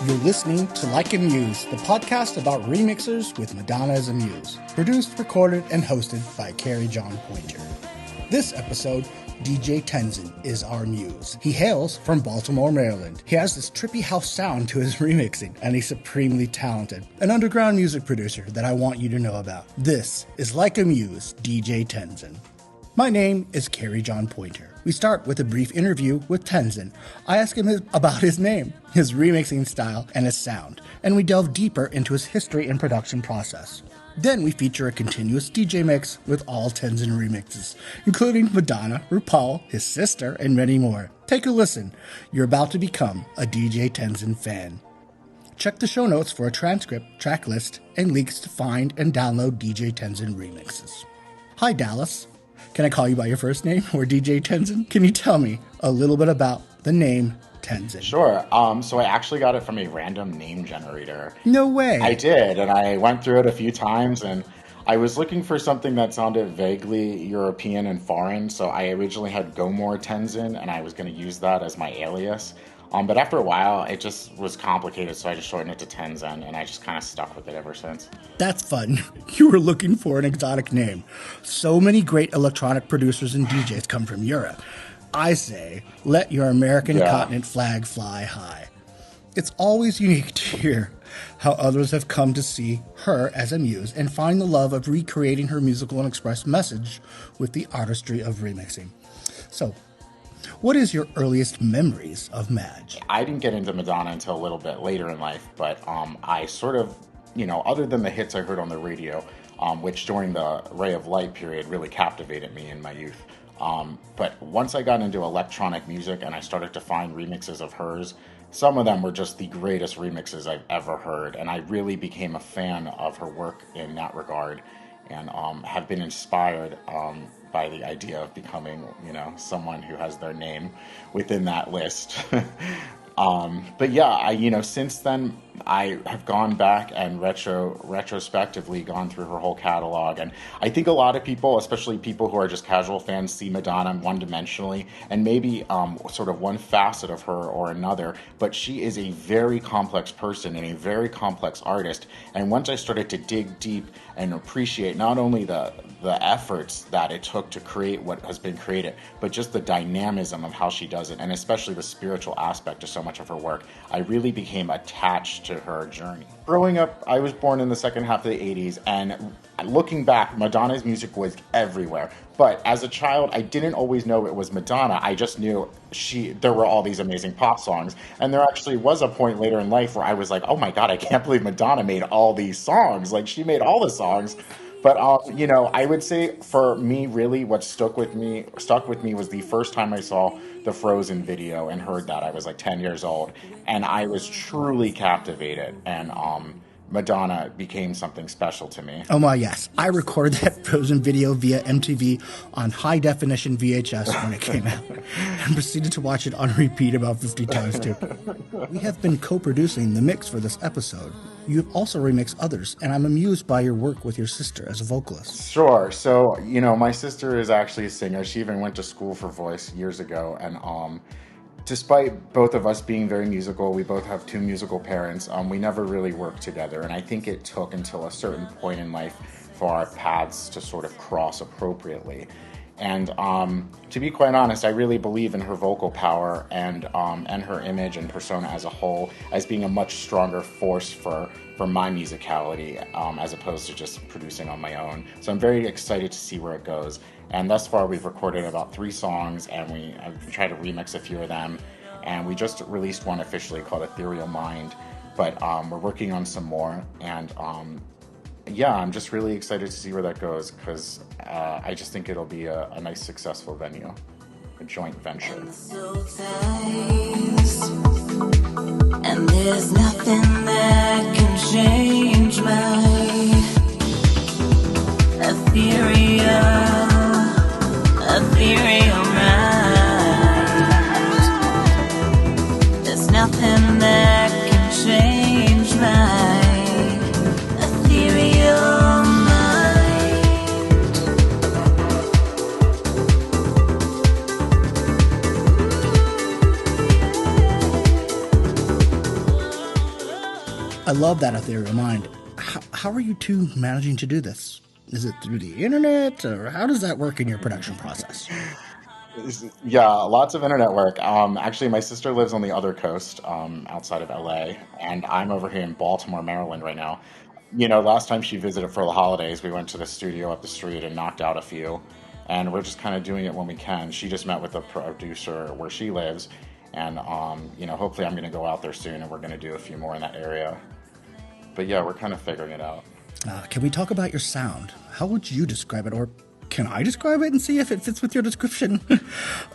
You're listening to Like A Muse, the podcast about remixers with Madonna as a muse. Produced, recorded, and hosted by Kerry John Poynter. This episode, DJ Tenzen is our muse. He hails from Baltimore, Maryland. He has this trippy house sound to his remixing, and he's supremely talented. An underground music producer that I want you to know about. This is Like A Muse, DJ Tenzen. My name is Kerry John Poynter. We start with a brief interview with Tenzen. I ask him about his name, his remixing style, and his sound, and we delve deeper into his history and production process. Then we feature a continuous DJ mix with all Tenzen remixes, including Madonna, Rupaul, his sister, and many more. Take a listen. You're about to become a DJ Tenzen fan. Check the show notes for a transcript, track list, and links to find and download DJ Tenzen remixes. Hi, Dallas. Can I call you by your first name, or DJ Tenzen? Can you tell me a little bit about the name Tenzen? Sure. So I actually got it from a random name generator. No way. I did, and I went through it a few times, and I was looking for something that sounded vaguely European and foreign, so I originally had Gomor Tenzen, and I was going to use that as my alias. But after a while, it just was complicated, so I just shortened it to Tenzen, and I just kind of stuck with it ever since. That's fun. You were looking for an exotic name. So many great electronic producers and DJs come from Europe. I say, let your American continent flag fly high. It's always unique to hear how others have come to see her as a muse and find the love of recreating her musical and express message with the artistry of remixing. So, what is your earliest memories of Madge? I didn't get into Madonna until a little bit later in life, but I sort of, other than the hits I heard on the radio, which during the Ray of Light period really captivated me in my youth. But once I got into electronic music and I started to find remixes of hers, some of them were just the greatest remixes I've ever heard, and I really became a fan of her work in that regard, and have been inspired by the idea of becoming, someone who has their name within that list. But yeah, since then I have gone back and retrospectively gone through her whole catalog, and I think a lot of people, especially people who are just casual fans, see Madonna one-dimensionally and maybe sort of one facet of her or another, but she is a very complex person and a very complex artist. And once I started to dig deep and appreciate not only the efforts that it took to create what has been created, but just the dynamism of how she does it, and especially the spiritual aspect of so much of her work, I really became attached to her journey. Growing up, I was born in the second half of the 80s, and looking back, Madonna's music was everywhere. But as a child, I didn't always know it was Madonna. I just knew there were all these amazing pop songs. And there actually was a point later in life where I was like, oh my God, I can't believe Madonna made all these songs. Like, she made all the songs. But, I would say for me, really, what stuck with me was the first time I saw the Frozen video and heard that. I was like 10 years old, and I was truly captivated, and Madonna became something special to me. Oh my, yes. I recorded that Frozen video via MTV on high definition VHS when it came out, and proceeded to watch it on repeat about 50 times too. We have been co-producing the mix for this episode. You have also remixed others, and I'm amused by your work with your sister as a vocalist. Sure. So, my sister is actually a singer. She even went to school for voice years ago, and despite both of us being very musical, we both have two musical parents, we never really worked together, and I think it took until a certain point in life for our paths to sort of cross appropriately. And to be quite honest, I really believe in her vocal power and her image and persona as a whole as being a much stronger force for my musicality as opposed to just producing on my own. So I'm very excited to see where it goes. And thus far, we've recorded about 3 songs, and I've tried to remix a few of them. And we just released one officially called Ethereal Mind, but we're working on some more. And I'm just really excited to see where that goes, because I just think it'll be a nice, successful venue, a joint venture. And there's nothing that can change my ethereal mind. There's nothing that can change my ethereal mind. I love that Ethereal mind. How are you two managing to do this? Is it through the internet, or how does that work in your production process? Yeah, lots of internet work. Actually, my sister lives on the other coast, outside of LA, and I'm over here in Baltimore, Maryland right now. Last time she visited for the holidays, we went to the studio up the street and knocked out a few, and we're just kind of doing it when we can. She just met with the producer where she lives, and hopefully I'm going to go out there soon, and we're going to do a few more in that area. But yeah, we're kind of figuring it out. Can we talk about your sound? How would you describe it, or can I describe it and see if it fits with your description?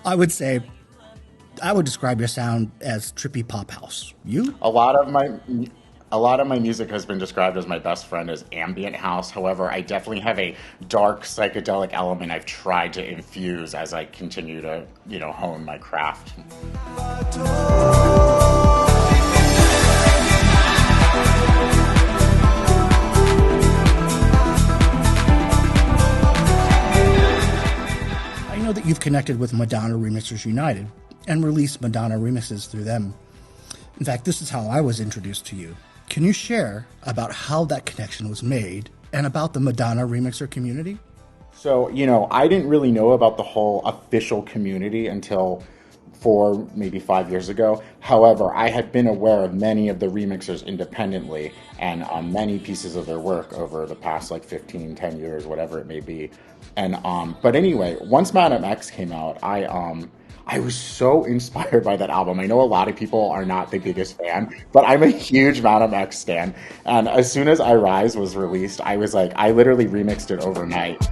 I would describe your sound as trippy pop house. You? A lot of my music has been described as my best friend as ambient house. However, I definitely have a dark psychedelic element I've tried to infuse as I continue to, hone my craft. I know that you've connected with Madonna Remixers United and released Madonna Remixes through them. In fact, this is how I was introduced to you. Can you share about how that connection was made and about the Madonna Remixer community? So, I didn't really know about the whole official community until 4, maybe 5 years ago. However, I had been aware of many of the remixers independently and on many pieces of their work over the past 15, 10 years, whatever it may be. And but anyway, once Madame X came out, I was so inspired by that album. I know a lot of people are not the biggest fan, but I'm a huge Madame X stan. And as soon as I Rise was released, I was I literally remixed it overnight.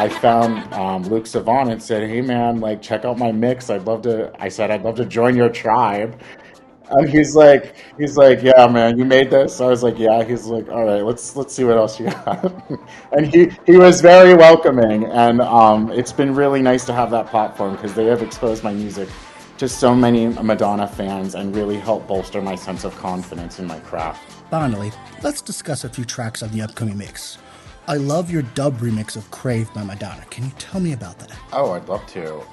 I found Luke Savant and said, "Hey man, check out my mix. I said I'd love to join your tribe." And he's like, "Yeah, man, you made this?" I was like, "Yeah." He's like, "All right, let's see what else you got." And he was very welcoming, and it's been really nice to have that platform because they have exposed my music to so many Madonna fans and really helped bolster my sense of confidence in my craft. Finally, let's discuss a few tracks on the upcoming mix. I love your dub remix of Crave by Madonna. Can you tell me about that? Oh, I'd love to.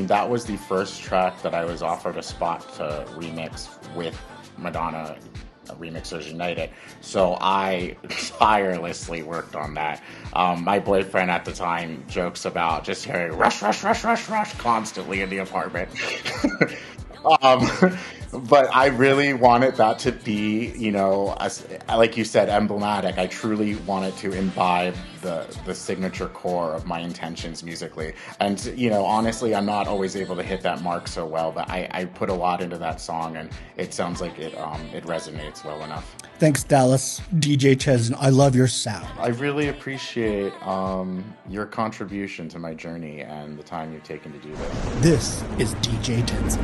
That was the first track that I was offered a spot to remix with Madonna Remixers United. So I tirelessly worked on that. My boyfriend at the time jokes about just hearing rush, rush, rush, rush, rush constantly in the apartment. But I really wanted that to be, like you said, emblematic. I truly wanted to imbibe the signature core of my intentions musically. And, honestly, I'm not always able to hit that mark so well, but I put a lot into that song, and it sounds like it resonates well enough. Thanks, Dallas. DJ Tenzen, I love your sound. I really appreciate your contribution to my journey and the time you've taken to do this. This is DJ Tenzen.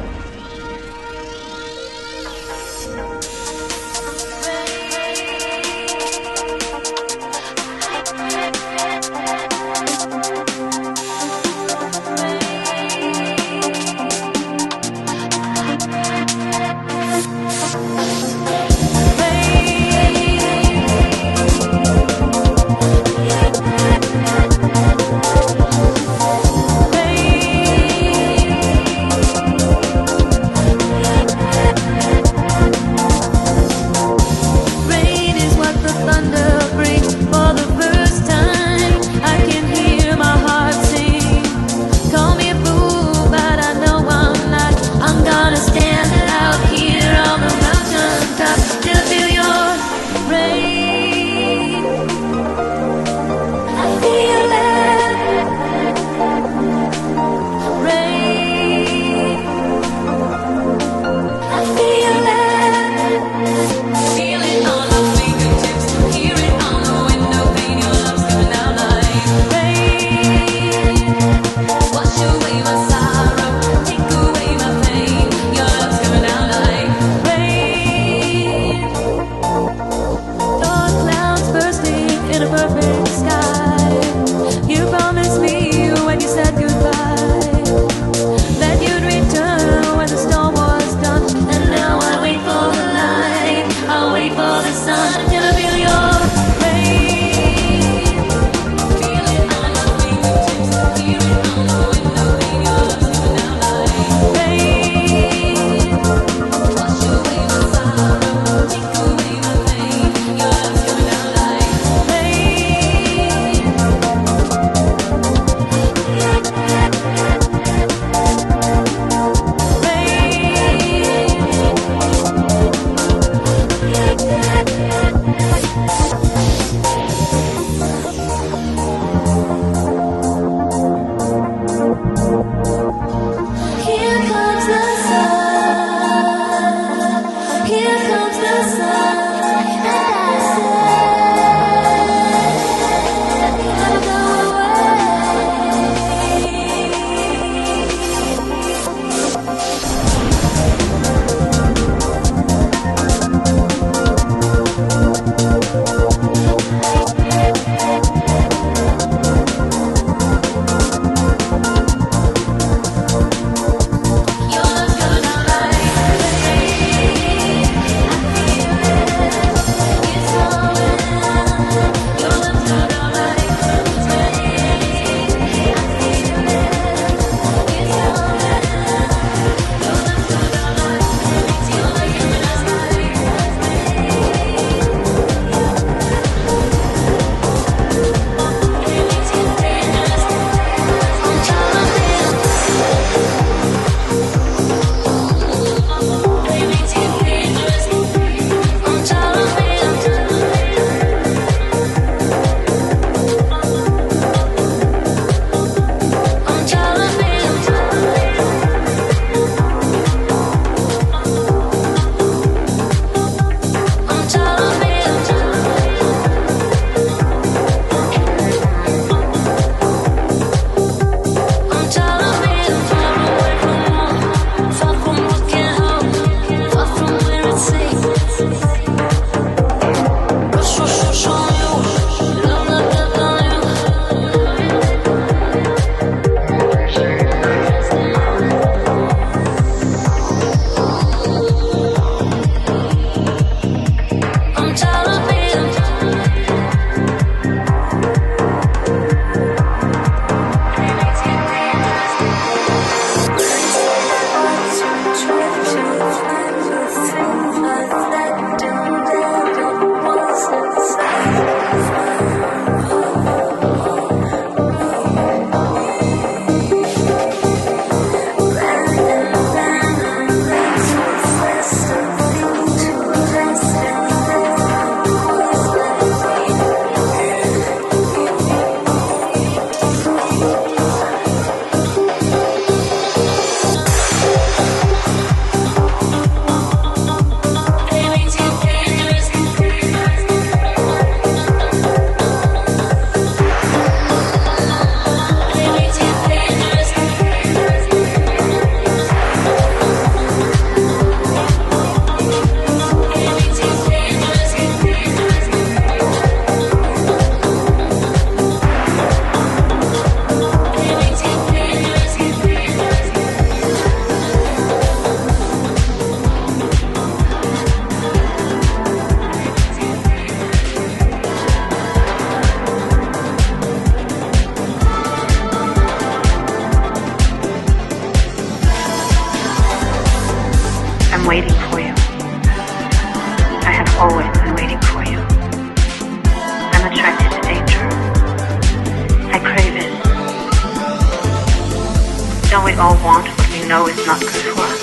all want what we know is not good for us.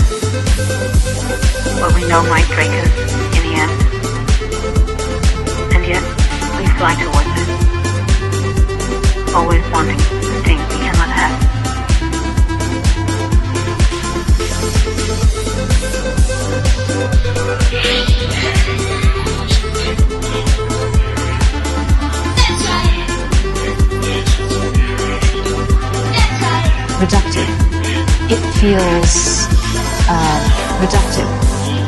What we know might break us in the end. And yet, we fly towards it. Always wanting the thing we cannot have. Reductive. It feels reductive.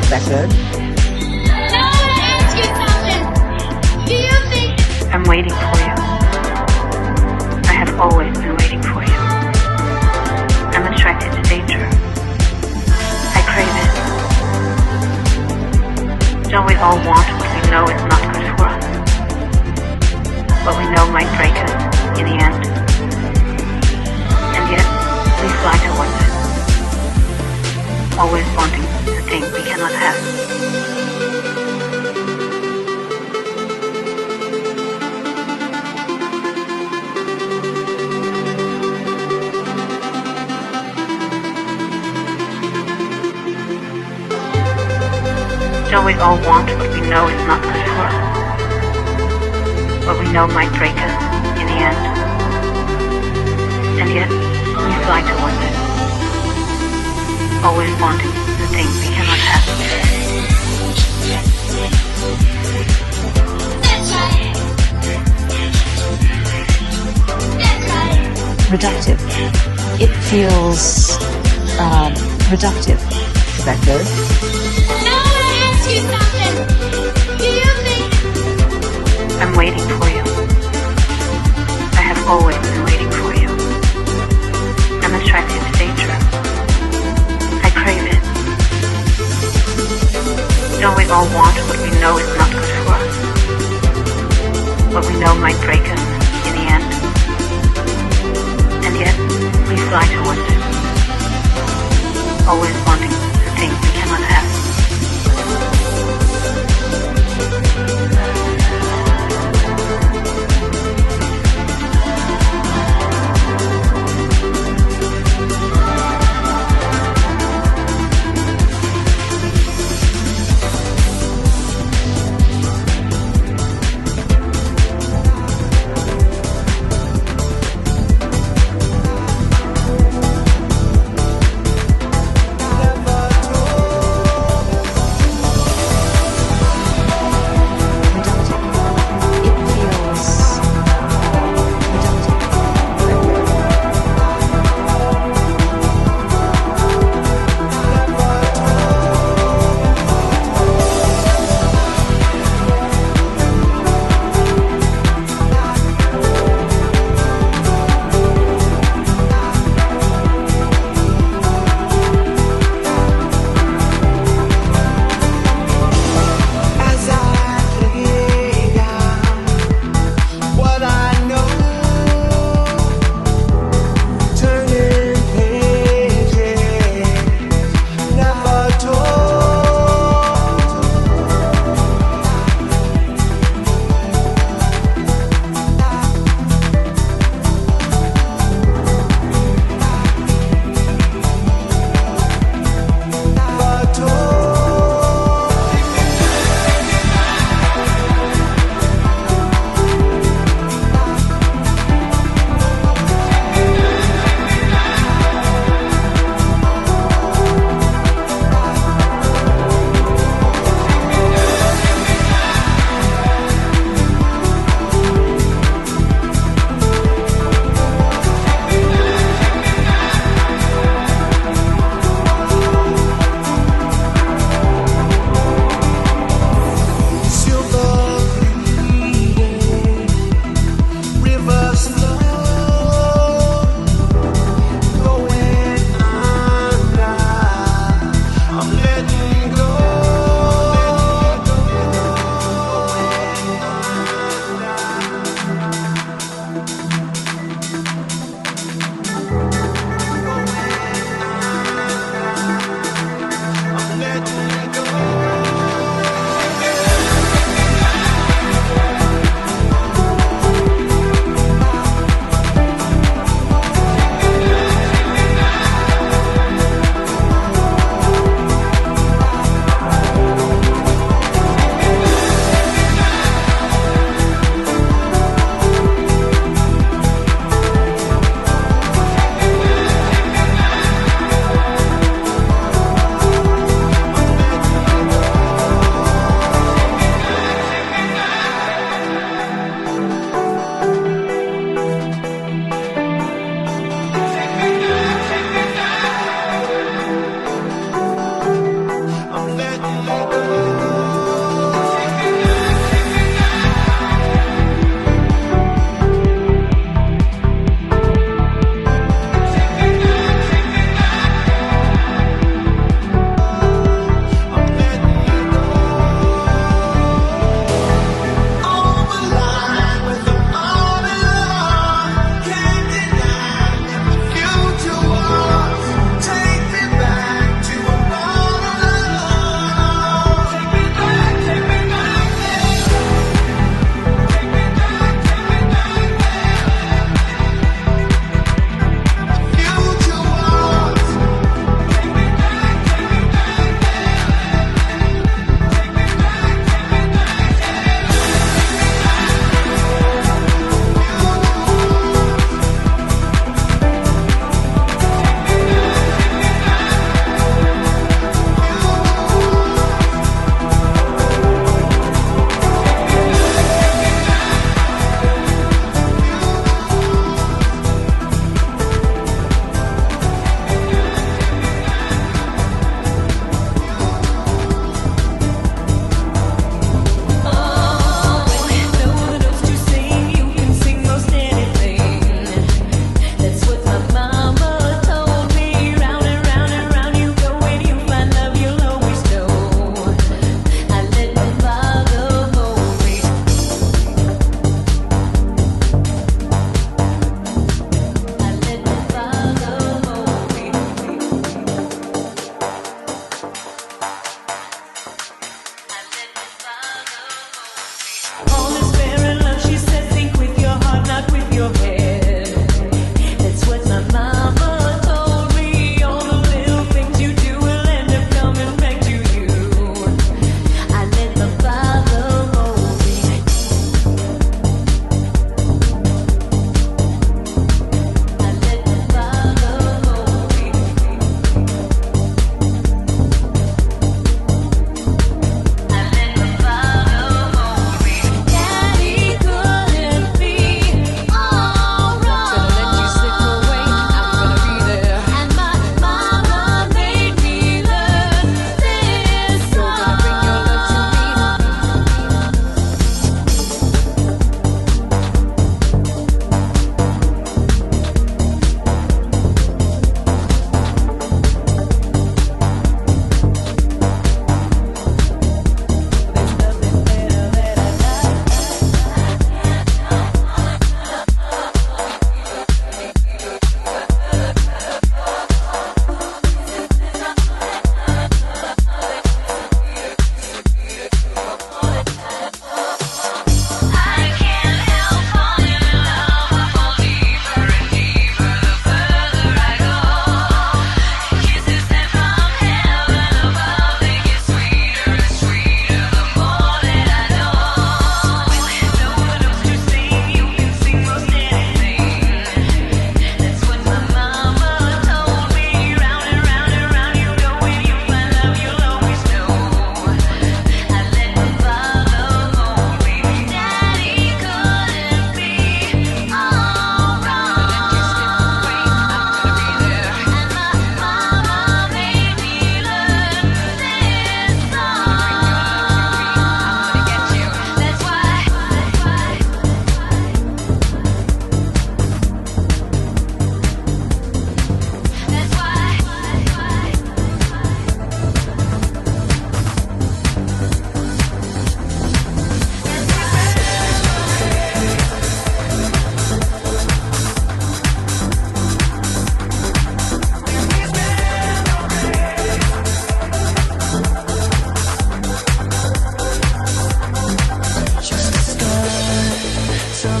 Is that good? Now I want to ask you something. Do you think I'm waiting for you. I have always been waiting for you. I'm attracted to danger. I crave it. Don't we all want what we know is not good for us? What we know might break us in the end. And yet, we fly towards it. Always wanting the thing we cannot have. Don't we all want what we know is not good for us? What we know might break us in the end. And yet, we fly towards it. Always wanting the thing we cannot have. Reductive. It feels reductive. Is that good? now I want to ask you something. Do you think I'm waiting for you. I have always been waiting for you. I'm attracted to danger. I crave it. Don't we all want what we know is not good for us? What we know might break us in the end. And yet, we fly towards it. Always wanting the thing we cannot have.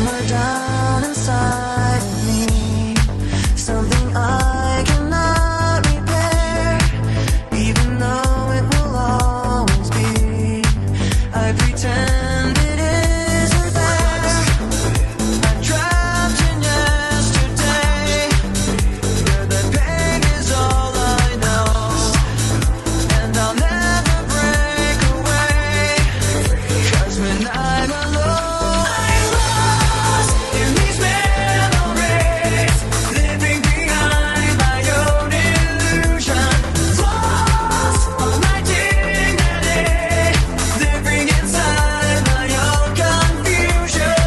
somewhere down inside me, something I cannot repair, even though it will always be. I pretend it isn't there. I'm trapped in yesterday, where the pain is all I know, and I'll never break away. 'Cause when I'm alone, I'm lost in these memories, living behind my own illusion. Lost all my dignity, living inside my own confusion.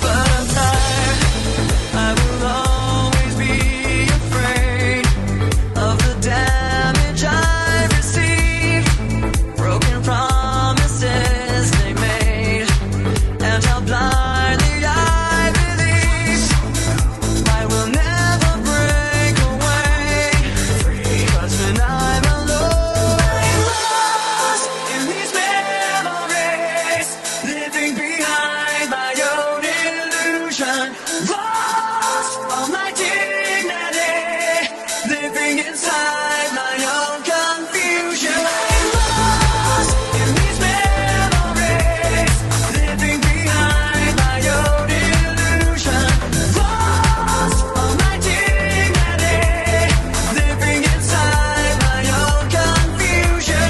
But I'm tired, I will always be afraid of the damage I've received, broken promises they made, and how blindly I believe I will never break away. 'Cause when I'm alone, I'm lost in these memories, living behind my own illusion. Lost all my dignity, living inside my own confusion. I'm lost in these memories, living behind my own illusion. Lost all my dignity, living inside my own confusion.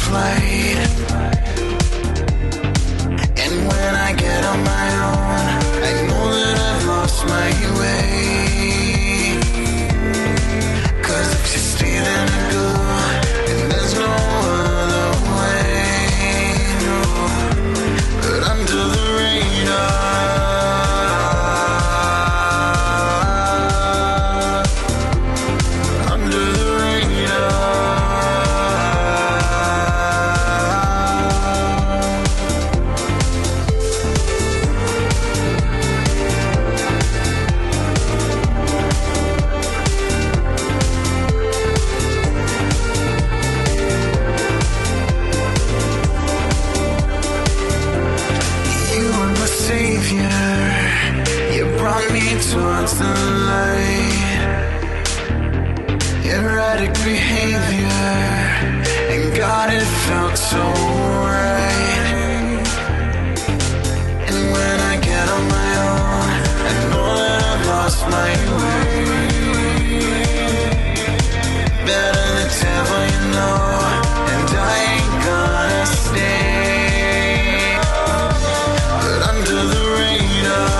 flight. And when I get on my own, I know that I've lost my way. 'Cause if you stay, then I go, and there's no other way, no. But under the radar, under the radar. Towards the light, erratic behavior, and God, it felt so right. And when I get on my own, I know that I've lost my way. Better the devil, you know, and I ain't gonna stay. But under the radar,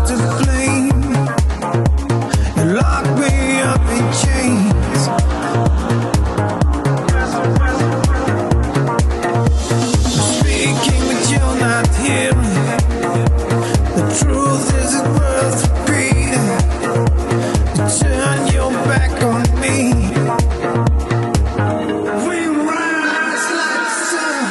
to blame. You lock me up in chains. Speaking, but you're not hearing. The truth isn't worth repeating. You turn your back on me. We rise like the sun.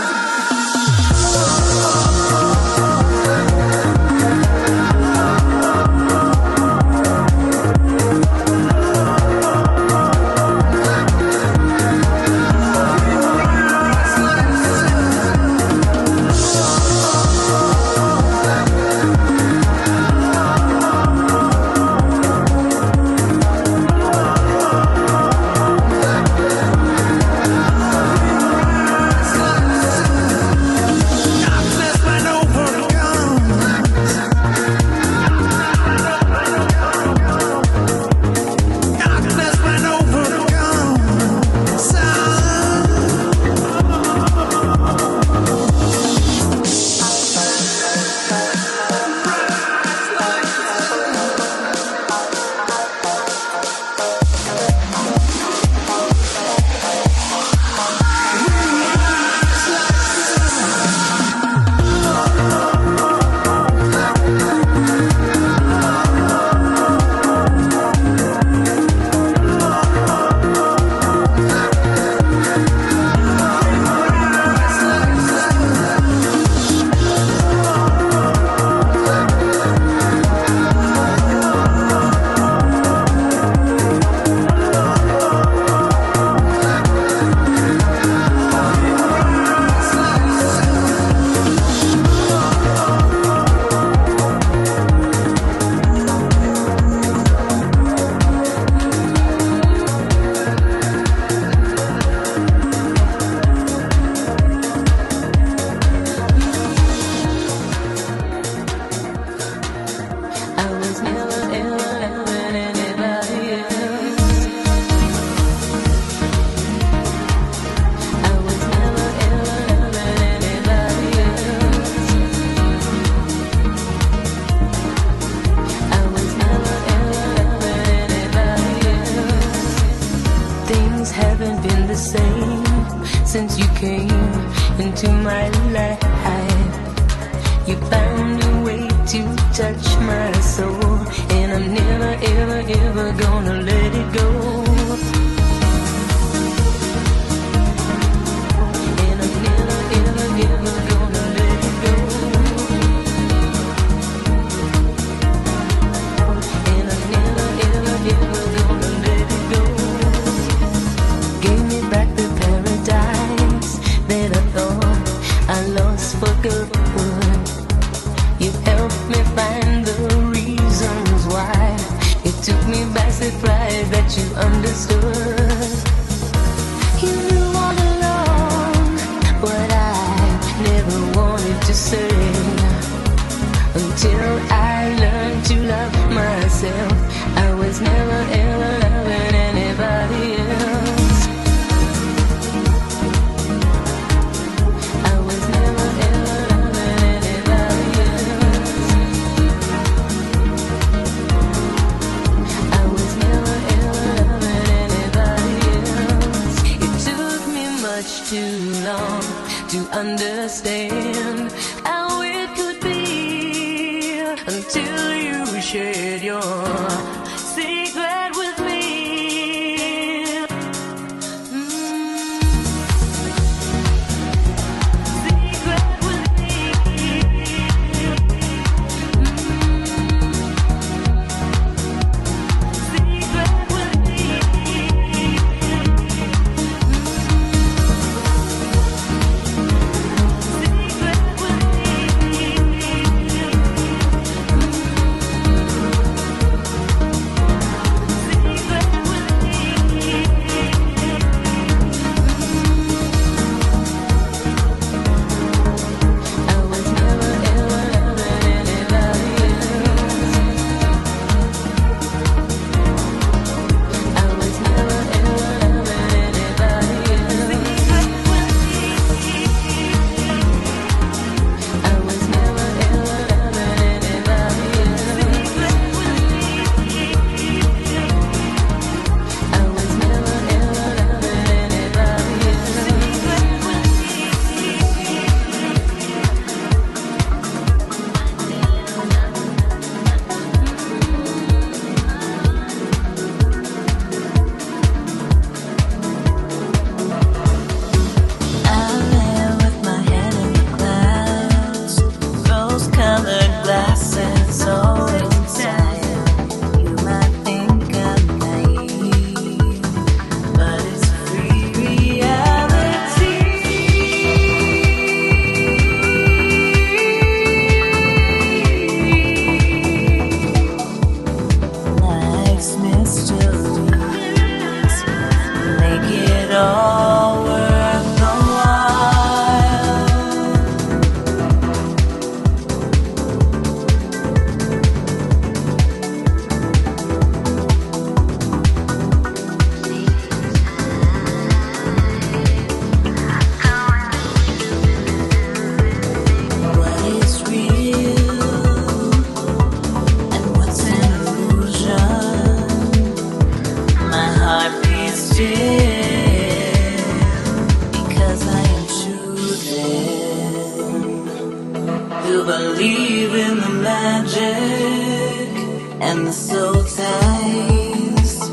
and the soul ties,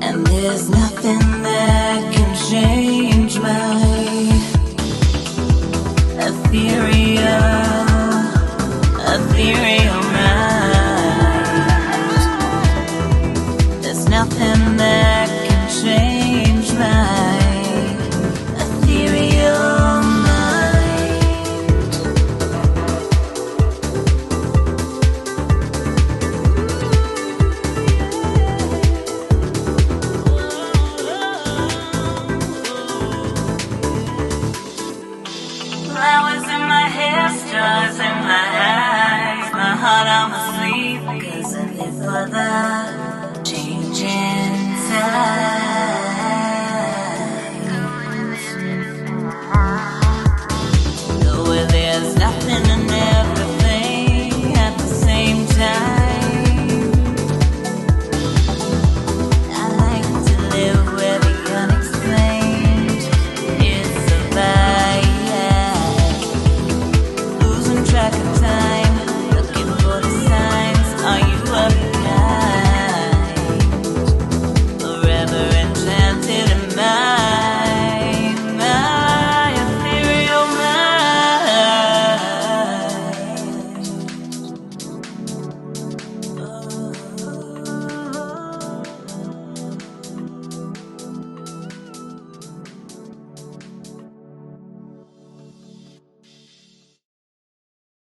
and there's nothing that can change my ethereal mind. There's nothing that can change my ethereal mind. Flowers in my hair, stars in my eyes, my heart I'm asleep, 'cause I live for the